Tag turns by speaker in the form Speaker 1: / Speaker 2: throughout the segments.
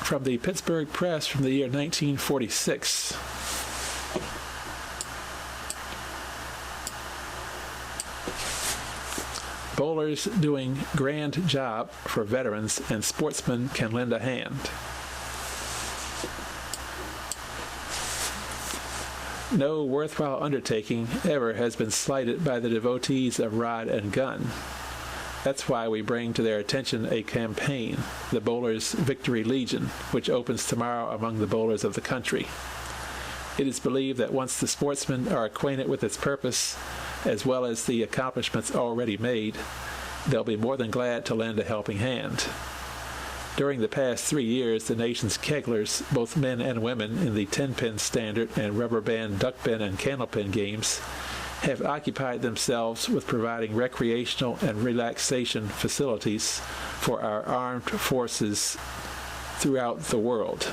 Speaker 1: from the Pittsburgh Press from the year 1946. Bowlers doing grand job for veterans and sportsmen can lend a hand. No worthwhile undertaking ever has been slighted by the devotees of rod and gun. That's why we bring to their attention a campaign, the Bowlers' Victory Legion, which opens tomorrow among the bowlers of the country. It is believed that once the sportsmen are acquainted with its purpose, as well as the accomplishments already made, they'll be more than glad to lend a helping hand. During the past 3 years, the nation's kegglers, both men and women, in the 10-pin standard and rubber band, duck pin, and candlepin games, have occupied themselves with providing recreational and relaxation facilities for our armed forces throughout the world.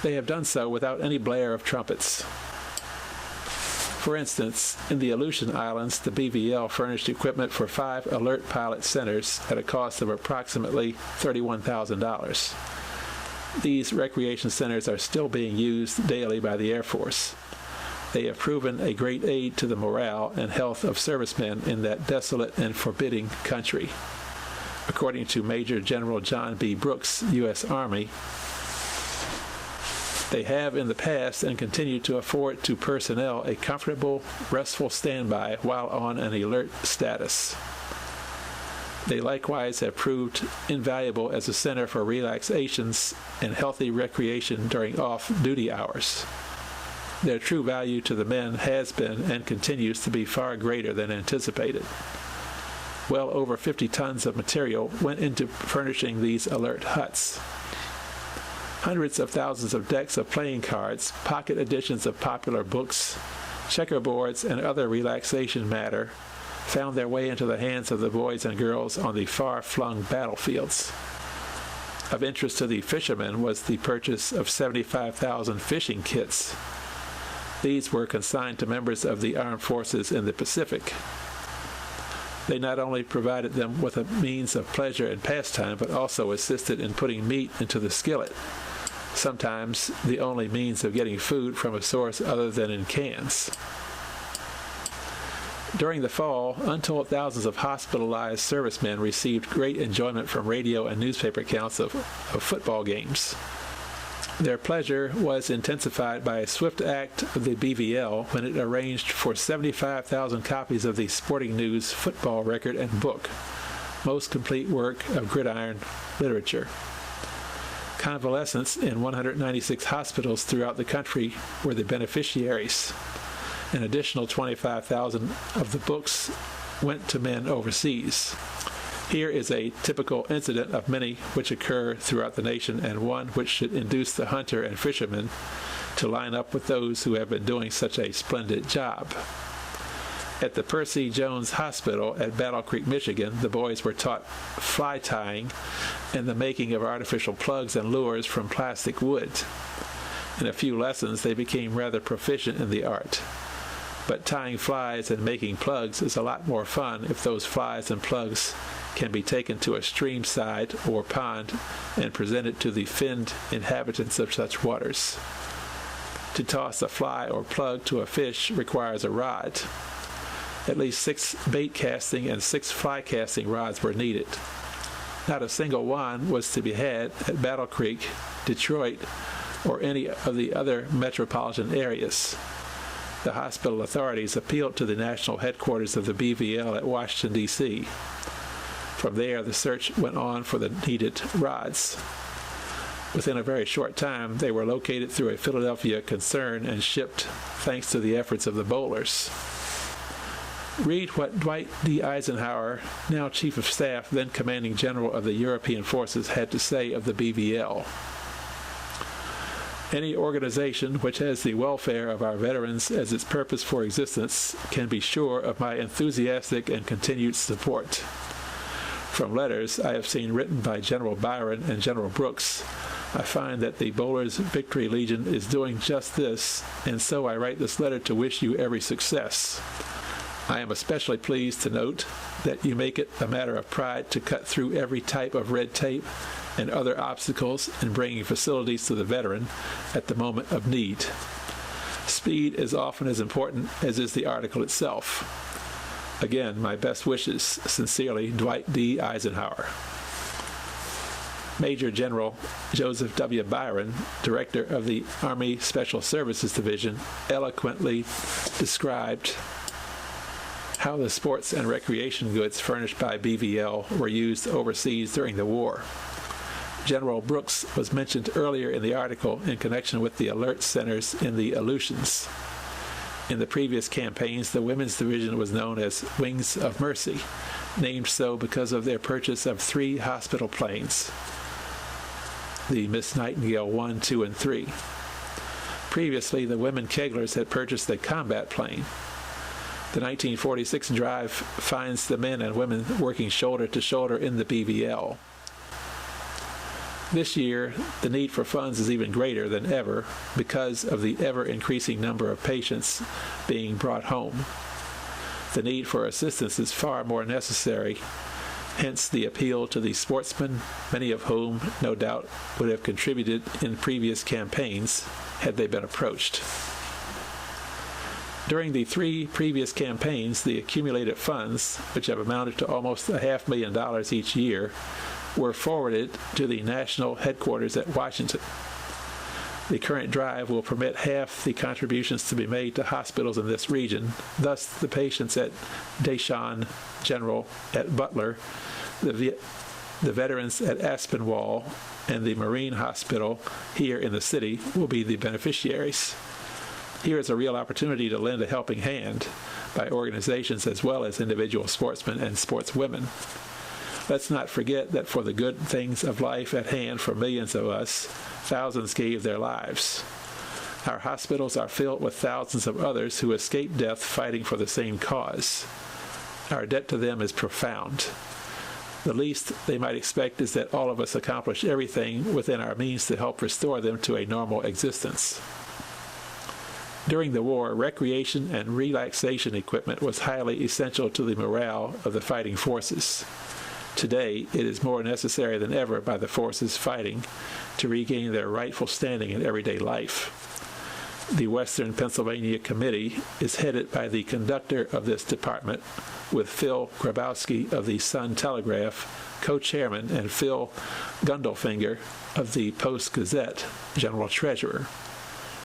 Speaker 1: They have done so without any blare of trumpets. For instance, in the Aleutian Islands, the BVL furnished equipment for 5 alert pilot centers at a cost of approximately $31,000. These recreation centers are still being used daily by the Air Force. They have proven a great aid to the morale and health of servicemen in that desolate and forbidding country. According to Major General John B. Brooks, U.S. Army, they have in the past and continue to afford to personnel a comfortable, restful standby while on an alert status. They likewise have proved invaluable as a center for relaxations and healthy recreation during off-duty hours. Their true value to the men has been and continues to be far greater than anticipated. Well over 50 tons of material went into furnishing these alert huts. Hundreds of thousands of decks of playing cards, pocket editions of popular books, checkerboards, and other relaxation matter found their way into the hands of the boys and girls on the far-flung battlefields. Of interest to the fishermen was the purchase of 75,000 fishing kits. These were consigned to members of the armed forces in the Pacific. They not only provided them with a means of pleasure and pastime, but also assisted in putting meat into the skillet, sometimes the only means of getting food from a source other than in cans. During the fall, untold thousands of hospitalized servicemen received great enjoyment from radio and newspaper accounts of football games. Their pleasure was intensified by a swift act of the BVL when it arranged for 75,000 copies of the Sporting News football record and book, most complete work of gridiron literature. Convalescents in 196 hospitals throughout the country were the beneficiaries. An additional 25,000 of the books went to men overseas. Here is a typical incident of many which occur throughout the nation, and one which should induce the hunter and fisherman to line up with those who have been doing such a splendid job. At the Percy Jones Hospital at Battle Creek, Michigan, the boys were taught fly tying and the making of artificial plugs and lures from plastic wood. In a few lessons, they became rather proficient in the art. But tying flies and making plugs is a lot more fun if those flies and plugs can be taken to a stream side or pond and presented to the finned inhabitants of such waters. To toss a fly or plug to a fish requires a rod. At least 6 bait casting and 6 fly casting rods were needed. Not a single one was to be had at Battle Creek, Detroit, or any of the other metropolitan areas. The hospital authorities appealed to the national headquarters of the BVL at Washington, D.C. From there, the search went on for the needed rods. Within a very short time, they were located through a Philadelphia concern and shipped thanks to the efforts of the bowlers. Read what Dwight D. Eisenhower, now Chief of Staff, then Commanding General of the European Forces, had to say of the BVL. Any organization which has the welfare of our veterans as its purpose for existence can be sure of my enthusiastic and continued support. From letters I have seen written by General Byron and General Brooks, I find that the Bowlers Victory Legion is doing just this, and so I write this letter to wish you every success. I am especially pleased to note that you make it a matter of pride to cut through every type of red tape and other obstacles in bringing facilities to the veteran at the moment of need. Speed is often as important as is the article itself. Again, my best wishes. Sincerely, Dwight D. Eisenhower. Major General Joseph W. Byron, Director of the Army Special Services Division, eloquently described how the sports and recreation goods furnished by BVL were used overseas during the war. General Brooks was mentioned earlier in the article in connection with the alert centers in the Aleutians. In the previous campaigns, the Women's Division was known as Wings of Mercy, named so because of their purchase of 3 hospital planes, the Miss Nightingale 1, 2, and 3. Previously, the women Keglers had purchased a combat plane. The 1946 drive finds the men and women working shoulder to shoulder in the BVL. This year, the need for funds is even greater than ever because of the ever-increasing number of patients being brought home. The need for assistance is far more necessary, hence the appeal to the sportsmen, many of whom, no doubt, would have contributed in previous campaigns had they been approached. During the 3 previous campaigns, the accumulated funds, which have amounted to almost $500,000 each year, were forwarded to the national headquarters at Washington. The current drive will permit half the contributions to be made to hospitals in this region. Thus, the patients at Deshawn General at Butler, the veterans at Aspinwall, and the Marine Hospital here in the city will be the beneficiaries. Here is a real opportunity to lend a helping hand by organizations as well as individual sportsmen and sportswomen. Let's not forget that for the good things of life at hand for millions of us, thousands gave their lives. Our hospitals are filled with thousands of others who escaped death fighting for the same cause. Our debt to them is profound. The least they might expect is that all of us accomplish everything within our means to help restore them to a normal existence. During the war, recreation and relaxation equipment was highly essential to the morale of the fighting forces. Today, it is more necessary than ever by the forces fighting to regain their rightful standing in everyday life. The Western Pennsylvania Committee is headed by the conductor of this department, with Phil Grabowski of the Sun-Telegraph, co-chairman, and Phil Gundelfinger of the Post-Gazette, general treasurer.